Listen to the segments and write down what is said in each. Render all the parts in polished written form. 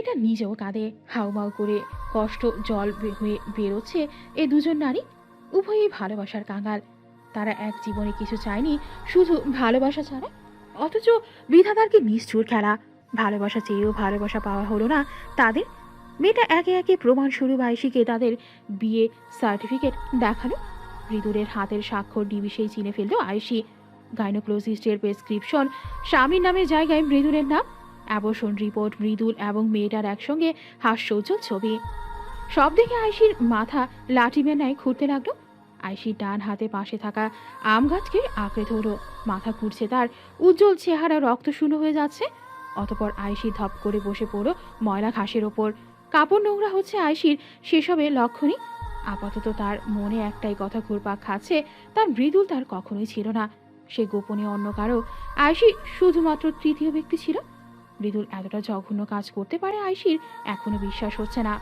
মেয়েটা নিজেও কাঁদে, হাউমাউ করে কষ্ট জল হয়ে বেরোচ্ছে। এ দুজন নারী উভয়ই ভালোবাসার কাঙাল। তারা এক জীবনে কিছু চায়নি, শুধু ভালোবাসা ছাড়া। অথচ বিধাতার কি নিষ্ঠুর খেলা! ভালোবাসা চেয়েও ভালোবাসা পাওয়া হলো না তাদের। মেয়েটা একে একে প্রমাণস্বরূপ আয়েশিকে তাদের বিয়ে সার্টিফিকেট দেখালো। মৃদুলের হাতের স্বাক্ষর নিমিষেই চিনে ফেলল আয়েশি। গাইনোক্লোজিস্টের প্রেসক্রিপশন স্বামীর নামের জায়গায় মৃদুলের নাম। অ্যাবর্শন রিপোর্ট মৃদুল এবং মেয়েটার একসঙ্গে হাস্যোজ্জ্বল ছবি। সব দেখে আয়েশির মাথা লাঠিমের ন্যায় ঘুরতে লাগলো। আয়েশির ডান হাতে পাশে থাকা আম গাছকে আঁকড়ে ধরল। মাথা ঘুরছে তার, উজ্জ্বল চেহারা রক্তশূন্য হয়ে যাচ্ছে। অতপর আয়েশি ধপ করে বসে পড়ল ময়লা ঘাসের ওপর। কাপড় নোংরা হচ্ছে আয়েশির, সেসবে লক্ষণই। আপাতত তার মনে একটাই কথা ঘুরপাক খাচ্ছে, তার মৃদুল তার কখনোই ছিল না। সে গোপনে অন্য কারো, আয়েশি শুধুমাত্র তৃতীয় ব্যক্তি ছিল। মৃদুল এতটা জঘন্য কাজ করতে পারে আয়েশির এখনো বিশ্বাস হচ্ছে না।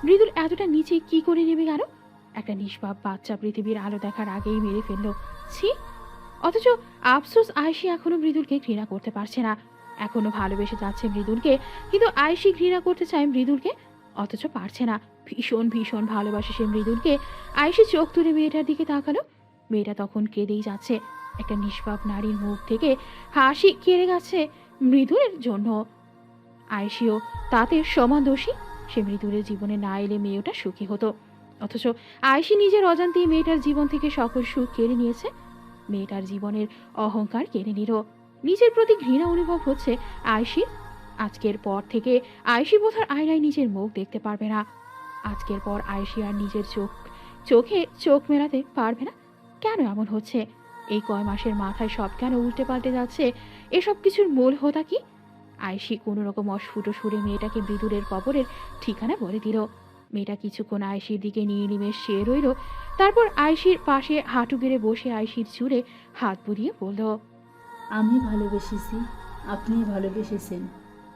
মৃদুল এতটা নিচে কি করে নেমে গেল? একটা নিষ্পাপ বাচ্চা পৃথিবীর আলো দেখার আগেই মেরে ফেললো। ছি! অথচ আফসোস, আয়েশি এখনো মৃদুলকে ঘৃণা করতে পারছে না। এখনো ভালোবেসে যাচ্ছে মৃদুলকে, কিন্তু আয়েশি ঘৃণা করতে চায় মৃদুলকে, অথচ পারছে না। ভীষণ ভীষণ ভালোবাসে সে মৃদুলকে। আয়েশি চোখ তুলে মেয়েটার দিকে তাকালো। মেয়েটা তখন কেঁদেই যাচ্ছে। একটা নিষ্পাপ নারীর মুখ থেকে হাসি কেড়ে গেছে মৃদুলের জন্য। আয়েশিও তাতে সমান দোষী। সে মৃদুলের জীবনে না এলে মেয়েটা সুখী হতো, অথচ আয়েশি নিজের অজান্তেই মেয়েটার জীবন থেকে সকল সুখ কেড়ে নিয়েছে। মেয়েটার জীবনের অহংকার কেড়ে নিল। নিজের প্রতি ঘৃণা অনুভব হচ্ছে আয়েশির। আজকের পর থেকে আয়েশি বোধহয় আয়নায় নিজের মুখ দেখতে পারবে না। আজকের পর আয়েশি আর নিজের চোখে চোখ মেলাতে পারবে না। কেন এমন হচ্ছে? এই কয় মাসের মাথায় সব কেন উল্টে পাল্টে যাচ্ছে? এসব কিছুর মূল হোতা কি? আয়েশি কোনো রকম অস্ফুট সুরে মেয়েটাকে মৃদুলের কবরের ঠিকানা বলে দিল। মেয়েটা কিছুক্ষণ আয়েশির দিকে নির্নিমেষ চেয়ে রইল। তারপর আয়েশির পাশে হাঁটু গেড়ে বসে আয়েশির চুলে হাত বুলিয়ে বলল, আমি ভালোবেসেছি, আপনি ভালোবেসেছেন।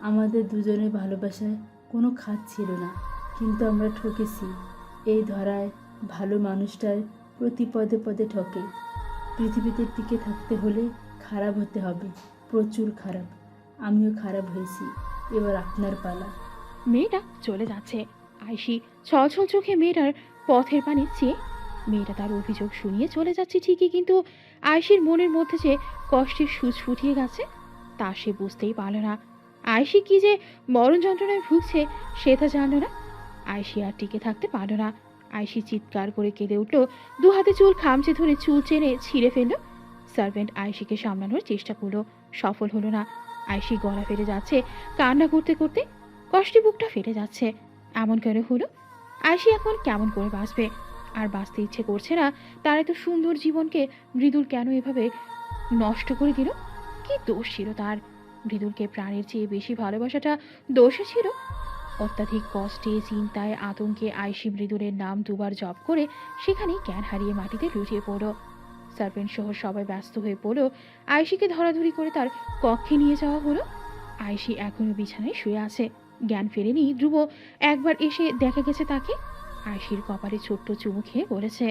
আমাদের দুজনের ভালোবাসায় কোনো খাত ছিল না, কিন্তু আমরা ঠকেছি। এই ধরায় ভালো মানুষটার প্রতি পদে পদে ঠকে। পৃথিবীতে টিকে থাকতে হলে খারাপ হতে হবে, প্রচুর খারাপ। আমিও খারাপ হয়েছি, এবার আপনার পালা। মেয়েটা চলে যাচ্ছে। আয়েশি ছলছল চোখে মেয়েটার পথের পানে চেয়ে। মেয়েটা তার অভিযোগ শুনিয়ে চলে যাচ্ছে ঠিকই, কিন্তু আয়েশির মনের মধ্যে যে কষ্টের সূচ ফুটিয়ে গেছে তা সে বুঝতেই পারল না। আয়েশি কি যে মরণ যন্ত্রণায় ভুগছে সে তা জানল না। আয়েশি আর টিকে থাকতে পারল না। আয়েশি চিৎকার করে কেঁদে উঠল। দু হাতে চুল খামচে ধরে চুল চেনে ছিঁড়ে ফেলল। সার্ভেন্ট আয়েশিকে সামলানোর চেষ্টা করলো, সফল হলো না। আয়েশি গলা ফেটে যাচ্ছে কান্না করতে করতে। কষ্টে বুকটা ফেটে যাচ্ছে। এমন কেন হলো? আয়েশি এখন কেমন করে বাঁচবে? আর বাঁচতে ইচ্ছে করছে না। তার এত সুন্দর জীবনকে মৃদুল কেন এভাবে নষ্ট করে দিল? কি দোষ ছিল তার? মৃদুলকে প্রাণের চেয়ে বেশি ভালোবাসাটা দোষে ছিল। অত্যাধিক কষ্টে, চিন্তায়, আতঙ্কে আয়েশি মৃদুলের নাম দুবার জপ করে সেখানেই জ্ঞান হারিয়ে মাটিতে লুটিয়ে পড়ল। সার্ভেন্ট সহ সবাই ব্যস্ত হয়ে পড়ল। আয়েশিকে ধরাধরি করে তার কক্ষে নিয়ে যাওয়া হলো। আয়েশি এখনো বিছানায় শুয়ে আছে, জ্ঞান ফেরেনি। ধ্রুব একবার এসে দেখা গেছে তাকে। আয়েশির কপালে ছোট্ট চুমু খেয়ে বলেছে,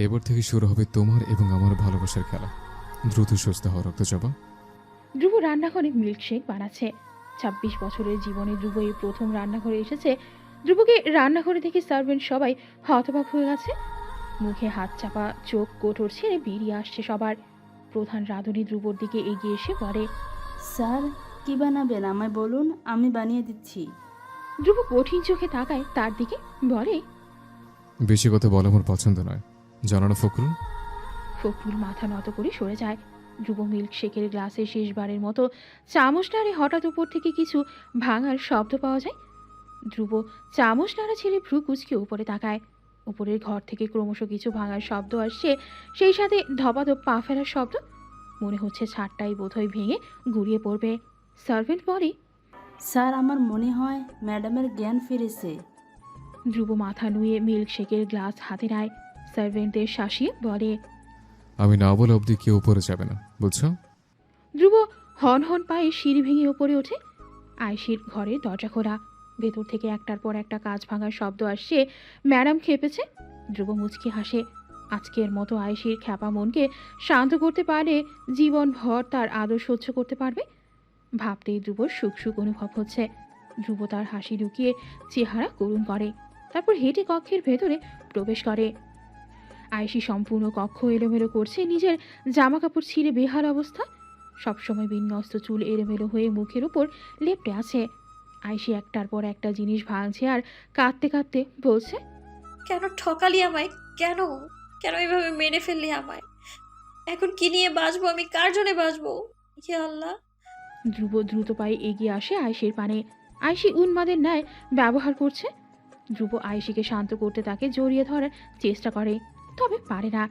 এবার থেকে শুরু হবে তোমার এবং আমার ভালোবাসার খেলা। দ্রুত সুস্থ হও রক্তচাপা। ধ্রুব রান্নাঘরে মিল্কশেক বানাচ্ছে। ২৬ বছরের জীবনে ধ্রুব এই প্রথম রান্নাঘরে এসেছে। ধ্রুবকে রান্নাঘরে থেকে সার্ভেন্ট সবাই হতবাক হয়ে গেছে। মুখে হাত চাপা, চোখ কোটর ছেড়ে বেরিয়ে আসছে সবার। প্রধান রাঁধুনি ধ্রুবর দিকে এগিয়ে এসে বলে, স্যার, কী বানাবেন আমায় বলুন, আমি বানিয়ে দিচ্ছি। ধ্রুব কঠিন চোখে তাকায় তার দিকে, বলে, বেশি কথা বলা আমার পছন্দ নয়, জানো না ফখরুল? ফখরুল মাথা নত করে সরে যায়। ধ্রুব মিল্কশেকের গ্লাসে শেষবারের মতো চামচ নাড়ে। হঠাৎ উপর থেকে কিছু ভাঙার শব্দ পাওয়া যায়। ধ্রুব চামচ নাড়া ছেড়ে ভ্রু কুচকে উপরে তাকায়। উপরের ঘর থেকে ক্রমশ কিছু ভাঙার শব্দ আসছে, সেই সাথে ধপাধপ পা ফেলার শব্দ। মনে হচ্ছে ছাদটাই বোধহয় ভেঙে গুড়িয়ে পড়বে। সার্ভেন্ট বলে, স্যার, আমার মনে হয় ম্যাডামের জ্ঞান ফিরেছে। ধ্রুব মাথা নুয়ে মিল্কশেকের গ্লাস হাতে নেয়। সার্ভেন্টদের শাসিয়ে বলে, আমি না বলে অবধি কেউ উপরে যাবে না, বুঝছো? ধ্রুব হন হন পায়ে সিঁড়ি ভেঙে ওপরে ওঠে। আয়েশির ঘরের দরজা খোলা। ভেতর থেকে একটার পর একটা কাঁচ ভাঙার শব্দ আসছে। ম্যাডাম খেপেছে। ধ্রুব মুচকি হাসে। আজকের মতো আয়েশির খ্যাপা মনকে শান্ত করতে পারলে জীবনভর তার আদর সহ্য করতে পারবে। ভাবতেই ধ্রুবর সুখ সুখ অনুভব হচ্ছে। ধ্রুব তার হাসি লুকিয়ে চেহারা করুণ করে, তারপর হেঁটে কক্ষের ভেতরে প্রবেশ করে। আয়েশি সম্পূর্ণ কক্ষ এলোমেলো করছে, নিজের জামা কাপড় ছিঁড়ে বেহাল অবস্থা, সবসময় বিন্যস্ত চুল এলোমেলো হয়ে মুখের উপর লেপ্টে আছে। আয়েশি একটার পর একটা জিনিস ভাঙছে আর কাঁদতে কাঁদতে বলছে, কেন ঠকালি আমায়? কেন কেন এভাবে মেরে ফেললি আমায়? এখন কি নিয়ে বাঁচবো আমি? কার জন্য বাঁচবো? ইয়া আল্লাহ! ধ্রুব দ্রুত পায়ে এগিয়ে আসে আয়েশির পানে। আয়েশি উন্মাদের ন্যায় ব্যবহার করছে। ধ্রুব আয়েশিকে শান্ত করতে তাকে জড়িয়ে ধরার চেষ্টা করে, তবে পারে না।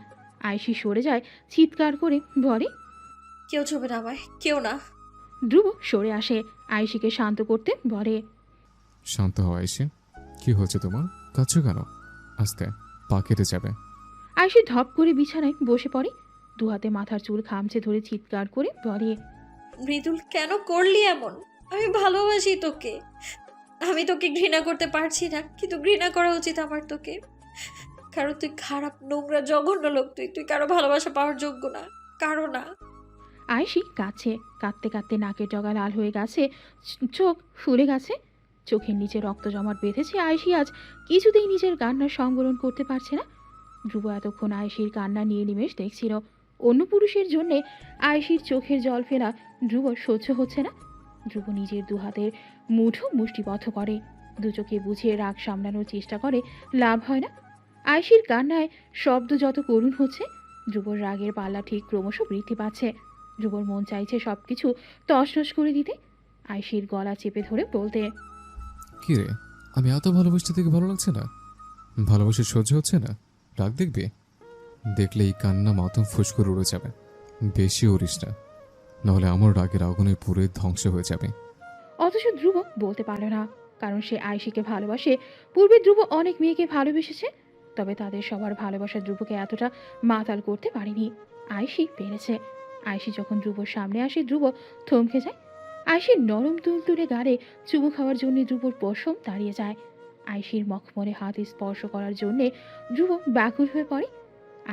আয়েশি সরে যায়, চিৎকার করে বলে, কেউ ছবে না আমায়, কেউ না। ধ্রুব সরে আসে, আয়েশিকে শান্ত করতে বলে, শান্ত হওয়া এসে কি হয়েছে তোমার? কাঁদছো কেন? আস্তে, পা কেটে যাবে। আয়েশি ধপ করে বিছানায় বসে পড়ে, দু হাতে মাথার চুল খামচে ধরে চিৎকার করে বলে, মৃদুল, কেন করলি এমন? আমি ভালোবাসি তোকে। আমি তোকে ঘৃণা করতে পারছি না, কিন্তু ঘৃণা করা উচিত আমার তোকে। কারণ তুই খারাপ, নোংরা, জঘন্য লোক। তুই কারো ভালোবাসা পাওয়ার যোগ্য না, কারো না। আয়েশি কাছে কাঁদতে কাঁদতে নাকের ডগা লাল হয়ে গেছে, চোখ ফুলে গেছে, চোখের নিচে রক্ত জমাট বেঁধেছে। আয়েশি আজ কিছুতেই নিজের কান্নার সংবরণ করতে পারছে না। ধ্রুব এতক্ষণ আয়েশির কান্না নিয়ে নিমেষ দেখছিল। অন্য পুরুষের জন্যে আয়েশির চোখের জল ফেলা ধ্রুব সহ্য হচ্ছে না। ধ্রুব নিজের দু হাতের মুঠো মুষ্টিবদ্ধ করে, দু চোখে বুঝিয়ে রাগ সামলানোর চেষ্টা করে, লাভ হয় না। আয়েশির কান্নায় শব্দ যত করুণ হচ্ছে, ধ্রুবর রাগের পাল্লা ঠিক ক্রমশ বৃদ্ধি পাচ্ছে। ধ্রুবর মন চাইছে সবকিছু তছনছ করে দিতে, আয়েশির গলা চেপে ধরে বলতে, কি রে, আমি এত ভালোবাসতে থেকে ভালো লাগছে না? ভালোবাসা সহ্য হচ্ছে না? রাগ দেখবি? দেখলে এই কান্না মাথম ফুস করে উড়ে যাবে। বেশি উড়িস না, নাহলে আমার রাগের আগুনে পুরে ধ্বংস হয়ে যাবে। অথচ ধ্রুব বলতে পারল না, কারণ সে আয়েশিকে ভালোবাসে। পূর্বে ধ্রুব অনেক মেয়েকে ভালোবেসেছে, তবে তাদের সবার ভালোবাসা ধ্রুবকে এতটা মাতাল করতে পারেনি। আয়েশি পেরেছে। আয়েশি যখন ধ্রুবর সামনে আসে, ধ্রুব থমকে যায়। আয়েশির নরম তুলতুলে গাড়ে চুমু খাওয়ার জন্য ধ্রুবর পশম দাঁড়িয়ে যায়। আয়েশির মখমলে হাত স্পর্শ করার জন্যে ধ্রুব ব্যাকুল হয়ে পড়ে।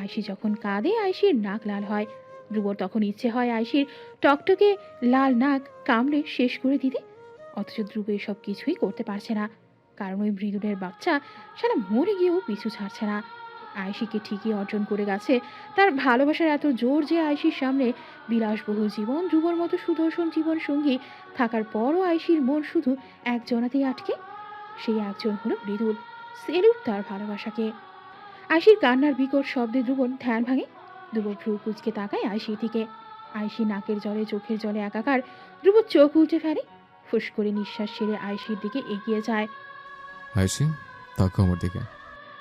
আয়েশি যখন কাঁদে, আয়েশির নাক লাল হয়। ধ্রুবর তখন ইচ্ছে হয় আয়েশির টকটকে লাল নাক কামড়ে শেষ করে দিতে। অথচ ধ্রুব এসব কিছুই করতে পারছে না, কারণ ওই মৃদুলের বাচ্চা সারা মরে গিয়েও পিছু ছাড়ছে না। আয়েশিকে ঠিকই অর্জন করে গেছে তার ভালোবাসার এত জোর যে আয়েশির সামনে বিলাসবহুল জীবন, ধ্রুবর মতো সুদর্শন জীবন সঙ্গী থাকার পরও আয়েশির মন শুধু একজনাতেই আটকে। সেই একজন হলো মৃদুল। সেলুট তার ভালোবাসাকে। আয়েশির কান্নার বিকট শব্দে ধ্রুবর ধ্যান ভাঙে। ধ্রুব ভ্রু কুচকে তাকায় আয়েশির দিকে। আয়েশি নাকের জলে চোখের জলে একাকার। ধ্রুব চোখ উল্টে ফেলে, ফুস করে নিঃশ্বাস ছেড়ে আয়েশির দিকে এগিয়ে যায়। আয়েশি, তাকো আমার দিকে।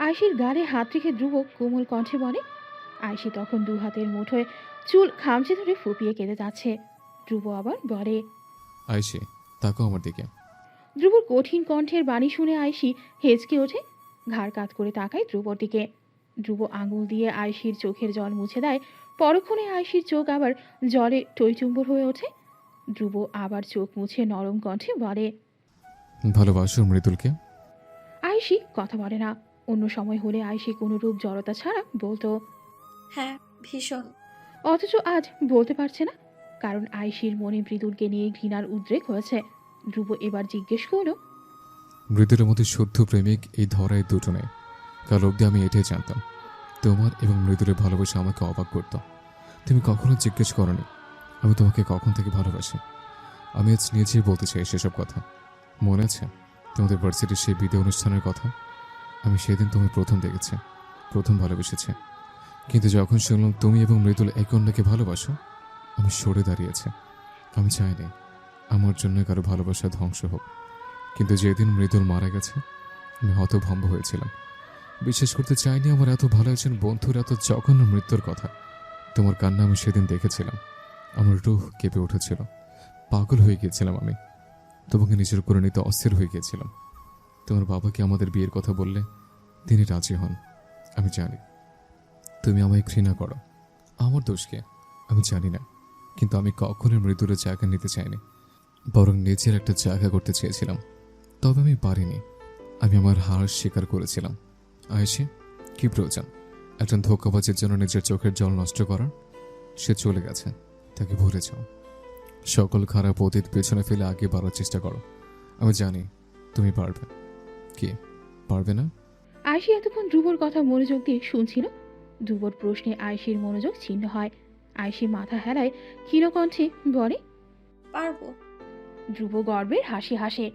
আয়েশির গালে হাত রেখে ধ্রুব কোমল কণ্ঠে বলে। আয়েশি তখন দু হাতের মুঠোয় চুল খামচে ধরে ফুপিয়ে কেঁদে যাচ্ছে। ধ্রুব আবার বলে, আয়েশি, তাকো আমার দিকে। ধ্রুবর কঠিন কণ্ঠের বাণী শুনে আয়েশি হেঁচকে ওঠে, ঘাড় কাত করে তাকায় ধ্রুবর দিকে। ধ্রুব আঙুল দিয়ে আয়েশির চোখের জল মুছে দেয়। পরক্ষণে আয়েশির চোখ আবার জলে টইটুম্বর হয়ে ওঠে। ধ্রুব আবার চোখ মুছে নরম কণ্ঠে বলে, ভালোবাসো মৃদুলকে? আয়েশি কথা বলে না। অন্য সময় হলে আয়েশি কোনো রূপ জড়তা ছাড়া বলতো, হ্যাঁ, ভীষণ। অথচ আজ বলতে পারছে না, কারণ আয়েশির মনে মৃদুলকে নিয়ে ঘৃণার উদ্রেক হয়েছে। ধ্রুব এবার জিজ্ঞেস করলো, মৃদুলের মতো শুদ্ধ প্রেমিক এই ধরায় দুটো নেই। কাল অব্দি আমি এটাই জানতাম। তোমার এবং মৃদুলের ভালোবাসা আমাকে অবাক করত। তুমি কখনো জিজ্ঞেস করনি আমি তোমাকে কখন থেকে ভালোবাসি। আমি আজ নিজেই বলতে চাই সেসব কথা। মনে আছে তোমাদের ভার্সিটির সেই বিদায় অনুষ্ঠানের কথা? আমি সেদিন তুমি প্রথম দেখেছি, প্রথম ভালোবেসেছি। কিন্তু যখন শুনলাম তুমি এবং মৃদুল একে অন্যকে ভালোবাসো, আমি সরে দাঁড়িয়েছি। আমি চাইনি আমার জন্য কারো ভালোবাসা ধ্বংস হোক। কিন্তু যেদিন মৃদুল মারা গেছে, আমি হতভম্ব হয়েছিলাম। বিশ্বাস করতে চাইনি আমার এত ভালো একজন বন্ধুর এত জঘন্য মৃত্যুর কথা। তোমার কান্না আমি সেদিন দেখেছিলাম। আমার রুহ কেঁপে উঠেছিল। পাগল হয়ে গিয়েছিলাম আমি। তোমাকে নিজের করে নিতে অস্থির হয়ে গিয়েছিলাম। তোমার বাবাকে আমাদের বিয়ের কথা বললে তিনি রাজি হন। আমি জানি তুমি আমায় ঘৃণা করো। আমার দোষ কি আমি জানি না, কিন্তু আমি কখনোই মৃদুলের জায়গা নিতে চাইনি, বরং নিজের একটা জায়গা করতে চেয়েছিলাম। তবে আমি পারিনি। আমি আমার হার স্বীকার করেছিলাম। আয়েশি, কি প্রয়োজন একজন ধোঁকাবাজের জন্য নিজের চোখের জল নষ্ট করার? সে চলে গেছে, তাকে ভুলে যাও। সকল খারাপ অতীত পেছনে ফেলে আগে বাড়ার চেষ্টা করো। আমি জানি তুমি পারবে। কি পারবে না? আয়শী এতক্ষণ ধ্রুবর কথা মনোযোগ দিয়ে শুনছিল। ধ্রুবর প্রশ্নে আয়শীর মনোযোগ ছিন্ন হয়। আয়শী মাথা হেলায় ক্ষীণকণ্ঠে বলে, পারবো। ধ্রুব গর্বের হাসি হাসে।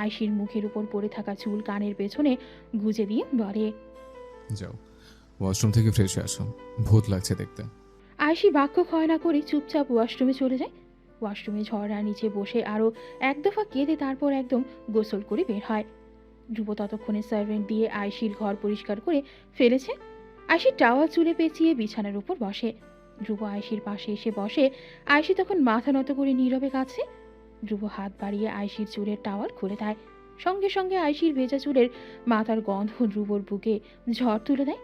আয়শীর মুখের উপর পড়ে থাকা চুল কানের পেছনে গুজে দিয়ে বলে, যাও ওয়াশরুম থেকে ফ্রেশ হয়ে আসো, ভূত লাগছে দেখতে। আয়শী বাক্য ক্ষয় না করে চুপচাপ ওয়াশরুমে চলে যায়। ওয়াশরুমে ঝর্ণার নিচে বসে আরও এক দফা কেঁদে তারপর একদম গোসল করে বের হয়। ধ্রুব ততক্ষণে সার্ভেন্ট দিয়ে আয়শীর ঘর পরিষ্কার করে ফেলেছে। আয়শী টাওয়াল চুলে পেঁচিয়ে বিছানার উপর বসে। ধ্রুব আয়শীর পাশে এসে বসে। আয়শী তখন মাথা নত করে নীরবে কাছে। ধ্রুব হাত বাড়িয়ে আয়শীর চুলের টাওয়াল খুলে দেয়। সঙ্গে সঙ্গে আয়শীর ভেজা চুলের মাথার গন্ধ ধ্রুবর বুকে ঝড় তুলে দেয়।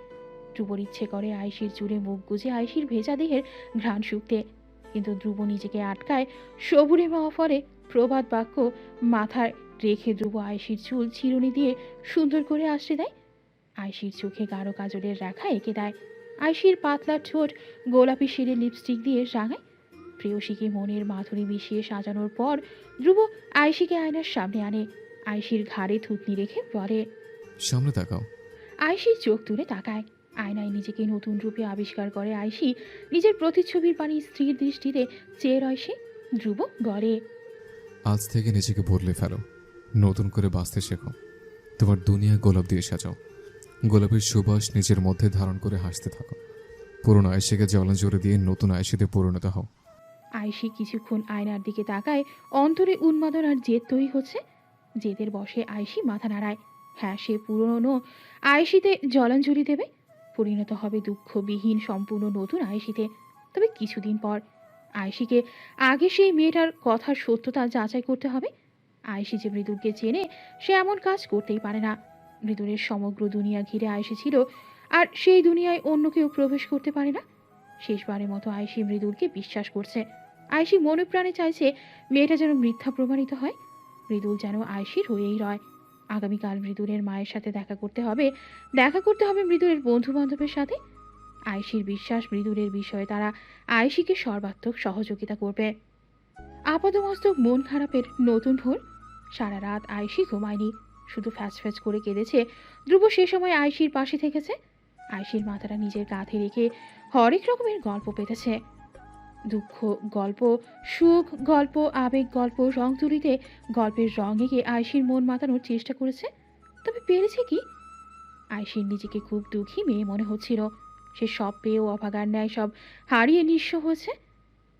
ধ্রুবর ইচ্ছে করে আয়শীর চুলে মুখ গুজে আয়শীর ভেজা দেহের ঘ্রাণ শুকতে, কিন্তু ধ্রুব নিজেকে আটকায় সবুরে ফলে প্রবাদ বাক্য মাথায় রেখে ধ্রুব আয়শীর চুল চিরুনি দিয়ে সুন্দর করে আশ্রে দেয়। আয়শীর চোখে গাঢ় কাজলের রেখা এঁকে দেয়। আয়শীর পাতলা ঠোঁট গোলাপি শেডের লিপস্টিক দিয়ে রাঙায়। প্রেয়সীকে মনের মাধুরী মিশিয়ে সাজানোর পর ধ্রুব আয়শীকে আয়নার সামনে আনে। আয়শীর ঘাড়ে থুতনি রেখে বলে, সামনে তাকাও। আয়শী চোখ তুলে তাকায়। আয়নায় নিজেকে নতুন রূপে আবিষ্কার করে আয়শী। নিজের প্রতিচ্ছবির পানি স্থির দৃষ্টিতে চেয়ে রয় সে। ধ্রুব বলে, আজ থেকে নিজেকে বদলে ফেলো, নতুন করে বাঁচতে শেখো। তোমার দুনিয়া গোলাপ দিয়ে সাজাও, গোলাপের সুবাস নিজের মধ্যে ধারণ করে হাসতে থাকো। পুরনো আয়শীকে জ্বলন জোরে দিয়ে নতুন আয়শীতে পরিণত হও। আয়শী কিছুক্ষণ আয়নার দিকে তাকায়। অন্তরে উন্মাদনার জেদ তৈরি হচ্ছে। জেদের বসে আয়শী মাথা নাড়ায়। হ্যাঁ, সে পুরনো আয়শীতে জলাঞ্জলি দেবে, পরিণত হবে দুঃখবিহীন সম্পূর্ণ নতুন আয়শীতে। তবে কিছুদিন পর আয়শীকে আগে সেই মেয়েটার কথার সত্যতা যাচাই করতে হবে। আয়শী যে মৃদুলকে চেনে, সে এমন কাজ করতেই পারে না। মৃদুলের সমগ্র দুনিয়া ঘিরে আয়শী ছিল, আর সেই দুনিয়ায় অন্য কেউ প্রবেশ করতে পারে না। শেষবারের মতো আয়শী মৃদুলকে বিশ্বাস করছে। আয়শী মনে প্রাণে চাইছে মেয়েটা যেন মিথ্যা প্রমাণিত হয়। মৃদুল যেন আয়শীর হয়েই রয়। আগামীকাল মৃদুলের মায়ের সাথে দেখা করতে হবে মৃদুলের বন্ধু বান্ধবের সাথে। আয়শীর বিশ্বাস মৃদুলের বিষয়ে তারা আয়শীকে সর্বাত্মক সহযোগিতা করবে। আপাদমস্তক মন খারাপের নতুন ভোর। সারা রাত আয়শী ঘুমায়নি, শুধু ফ্যাচ ফ্যাচ করে কেঁদেছে। ধ্রুব সে সময় আয়শীর পাশে থেকেছে। আয়শীর মাথাটা নিজের কাঁধে রেখে হরেক রকমের গল্প পেতেছে। দুঃখ গল্প, সুখ গল্প, আবেগ গল্প, রং তুলিতে গল্পের রং এঁকে আয়শীর মন মাতানোর চেষ্টা করেছে। তবে পেরেছে কি? আয়শীর নিজেকে খুব দুঃখী মেয়ে মনে হচ্ছিল। সে সব পেয়েও অভাগার ন্যায় সব হারিয়ে নিঃস্ব হয়েছে।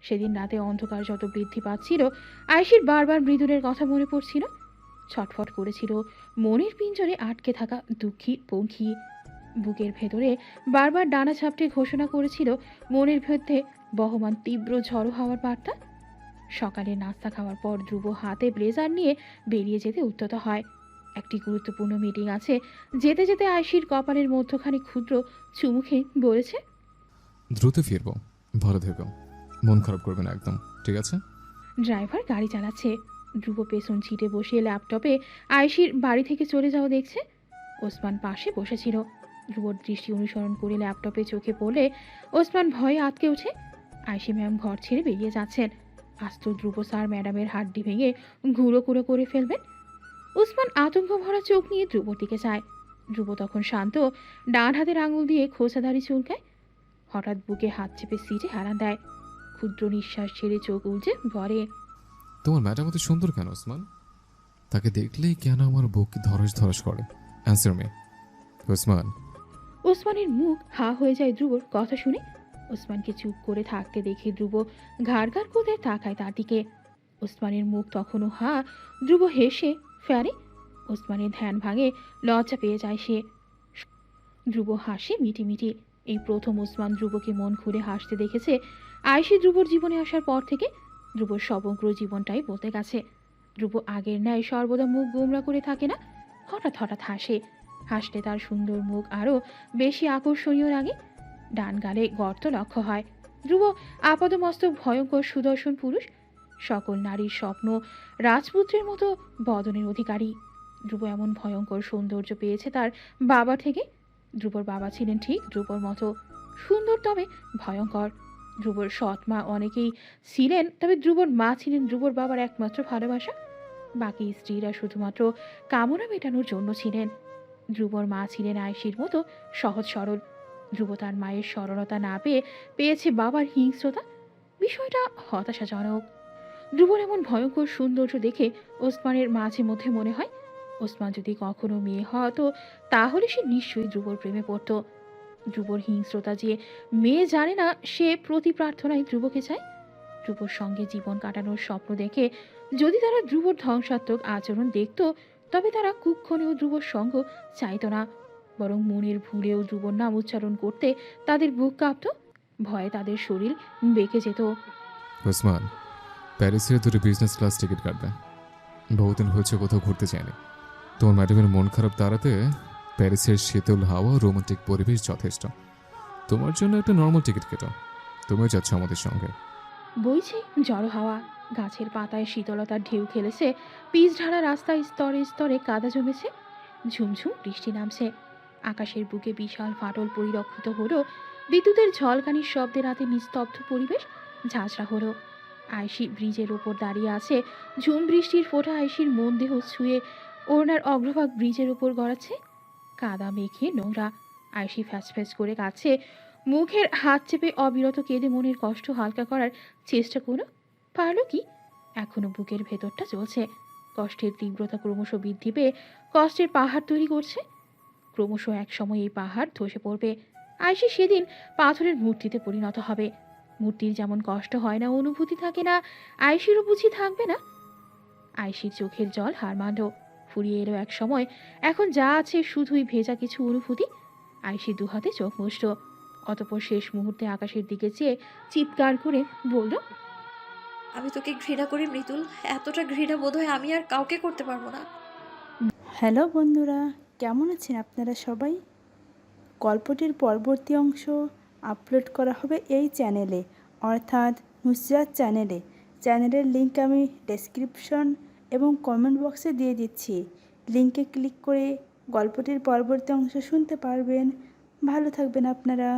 সেদিন রাতে অন্ধকার যত বৃদ্ধি পাচ্ছিল, আয়শীর বারবার মৃদুলের কথা মনে পড়ছিল। ছটফট করেছিল মনের পিঞ্জরে আটকে থাকা দুঃখী পঙ্খী। বুকের ভেতরে বারবার ডানা ঝাপটে ঘোষণা করেছিল মনের ভেতরে বহমান তীব্র ঝড়ো হাওয়ার বার্তা। সকালে নাস্তা খাওয়ার পর ধ্রুব হাতে ব্লেজার নিয়ে বেরিয়ে যেতে উদ্যত হয়। একটি গুরুত্বপূর্ণ মিটিং আছে। যেতে যেতে আয়শীর কপালের মধ্যখানে ক্ষুদ্র চুমুখে বলেছে, দ্রুত ফিরবো, ভালো থেকো, মন খারাপ করবে না একদম, ঠিক আছে? ড্রাইভার গাড়ি চালাচ্ছে। ধ্রুব পেছন সিটে বসে ল্যাপটপে আয়শীর বাড়ি থেকে চলে যাওয়া দেখছে। ওসমান পাশে বসেছিল। ধ্রুবর দৃষ্টি অনুসরণ করে ল্যাপটপে চোখে পড়লে ওসমান ভয়ে আটকে ওঠে। আয়শী ম্যাম ঘর ছেড়ে বেরিয়ে যাচ্ছেন। আজ তো ধ্রুব স্যার ম্যাডামের হাড্ডি ভেঙে গুঁড়ো গুঁড়ো করে ফেলবেন। ওসমান আতঙ্ক ভরা চোখ নিয়ে ধ্রুবর দিকে চায়। ধ্রুব তখন শান্ত, ডান হাতের আঙুল দিয়ে খোঁচাদারি চুলকায়। হঠাৎ বুকে হাত চেপে সিটে হেলান দেয়। ক্ষুদ্র নিঃশ্বাস ছেড়ে চোখ উল্টে বলে, তোমার ম্যাডাম এত সুন্দর কেন ওসমান? তাকে দেখলেই কেন আমার বুক ধরস ধরস করে? Answer me Osman. ওসমানের মুখ হা হয়ে যায় ধ্রুবর কথা শুনে। ওসমানকে চুপ করে থাকতে দেখে ধ্রুব ঘাড় ঘাড় করে তাকায় তার দিকে। ওসমানের মুখ তখনও হা। ধ্রুব হেসে ফেলে। ওসমানের ধ্যান ভাঙে, লজ্জা পেয়ে যায় সে। ধ্রুব হাসে মিটিমিটি। এই প্রথম ওসমান ধ্রুবকে মন খুলে হাসতে দেখেছে। আয়শী ধ্রুবর জীবনে আসার পর থেকে ধ্রুবর সমগ্র জীবনটাই বলতে গেছে। ধ্রুব আগের ন্যায় সর্বদা মুখ গোমরা করে থাকে না, হঠাৎ হঠাৎ হাসে। হাসলে তার সুন্দর মুখ আরও বেশি আকর্ষণীয় লাগে। ডান গালে গর্ত লক্ষ্য হয়। ধ্রুব আপাদমস্তক ভয়ঙ্কর সুদর্শন পুরুষ, সকল নারীর স্বপ্ন রাজপুত্রের মতো বদনের অধিকারী। ধ্রুব এমন ভয়ঙ্কর সৌন্দর্য পেয়েছে তার বাবা থেকে। ধ্রুবর বাবা ছিলেন ঠিক ধ্রুবর মতো সুন্দর, তবে ভয়ঙ্কর। ধ্রুবর সৎ মা অনেকেই ছিলেন, তবে ধ্রুবর মা ছিলেন ধ্রুবর বাবার একমাত্র ভালোবাসা। বাকি স্ত্রীরা শুধুমাত্র কামনা মেটানোর জন্য ছিলেন। ধ্রুবর মা ছিলেন আয়েশির মতো সহজ সরল। ধ্রুব তার মায়ের সরলতা না পেয়ে পেয়েছে বাবার হিংস্রতা। বিষয়টা হতাশাজনক। ধ্রুবর এমন ভয়ঙ্কর সৌন্দর্য দেখে ওসমানের মাঝে মধ্যে মনে হয়, ওসমান যদি কখনো মেয়ে হতো তাহলে সে নিশ্চয়ই ধ্রুবর প্রেমে পড়ত। ধ্রুবর হিংস্রতা যে মেয়ে জানে না, সে প্রতি প্রার্থনায় ধ্রুবকে চায়। ধ্রুবর সঙ্গে জীবন কাটানোর স্বপ্ন দেখে যদি তারা ধ্রুবর ধ্বংসাত্মক আচরণ দেখত, তবে তারা কুক্ষণেও ধ্রুবর সঙ্গ চাইতো না। বরং মনের ভুলেও ধ্রুবর নাম উচ্চারণ করতে তাদের বুক কাঁপত, ভয়ে তাদের শরীর বেঁকে যেত। ওসমান, প্যারিসের দুটো বিজনেস ক্লাস টিকিট কাটবে। বহুদিন হয়েছে কোথাও ঘুরতে যায়নি। তোমার ম্যাডামের মন খারাপ তাড়াতে প্যারিসের শীতল হাওয়া ও রোমান্টিক পরিবেশ যথেষ্ট। তোমার জন্য একটা নর্মাল টিকিট কেটো। তুমিও যাচ্ছ আমাদের সঙ্গে। বইছে জড়ো হাওয়া, গাছের পাতায় শীতলতার ঢেউ খেলেছে, পিচ ঢালা রাস্তায় স্তরে স্তরে কাদা জমেছে, ঝুমঝুম বৃষ্টি নামছে। আকাশের বুকে বিশাল ফাটল পরিলক্ষিত হলো, বিদ্যুতের ঝলকানির শব্দে রাতে নিস্তব্ধ পরিবেশ ঝাঁঝরা হলো। আয়সি ব্রিজের ওপর দাঁড়িয়ে আছে, ঝুম বৃষ্টির ফোঁটা আয়সির মন দেহ ছুঁয়ে ওড়নার অগ্রভাগ ব্রিজের ওপর গড়াচ্ছে। কাদা মেখে নোংরা। আয়সি ফ্যাচ ফ্যাচ করে কাছে, মুখের হাত চেপে অবিরত কেঁদে মনের কষ্ট হালকা করার চেষ্টা করলো। পারল কি? এখনো বুকের ভেতরটা চলছে। কষ্টের তীব্রতা ক্রমশ বৃদ্ধি পেয়ে কষ্টের পাহাড় তৈরি করছে। ক্রমশ এক সময় এই পাহাড় ধসে পড়বে। আয়সি সেদিন পাথরের মূর্তিতে পরিণত হবে। মূর্তির যেমন কষ্ট হয় না, অনুভূতি থাকে না, আয়সিরও বুঝি থাকবে না। আয়সির চোখের জল হার মানল, ফুরিয়ে এলো এক সময়। এখন যা আছে শুধুই ভেজা কিছু অনুভূতি। আয়সি দুহাতে চোখ মুছল, অতপর শেষ মুহূর্তে আকাশের দিকে চেয়ে চিৎকার করে বলল, আমি তোকে ঘৃণা করি মৃদুল, এতটা ঘৃণা বোধহয় আমি আর কাউকে করতে পারবো না। হ্যালো বন্ধুরা, কেমন আছেন আপনারা সবাই? গল্পটির পরবর্তী অংশ আপলোড করা হবে এই চ্যানেলে, অর্থাৎ নুসরাত চ্যানেলে। চ্যানেলের লিংক আমি ডেসক্রিপশন এবং কমেন্ট বক্সে দিয়ে দিচ্ছি। লিংকে ক্লিক করে গল্পটির পরবর্তী অংশ শুনতে পারবেন। ভালো থাকবেন আপনারা।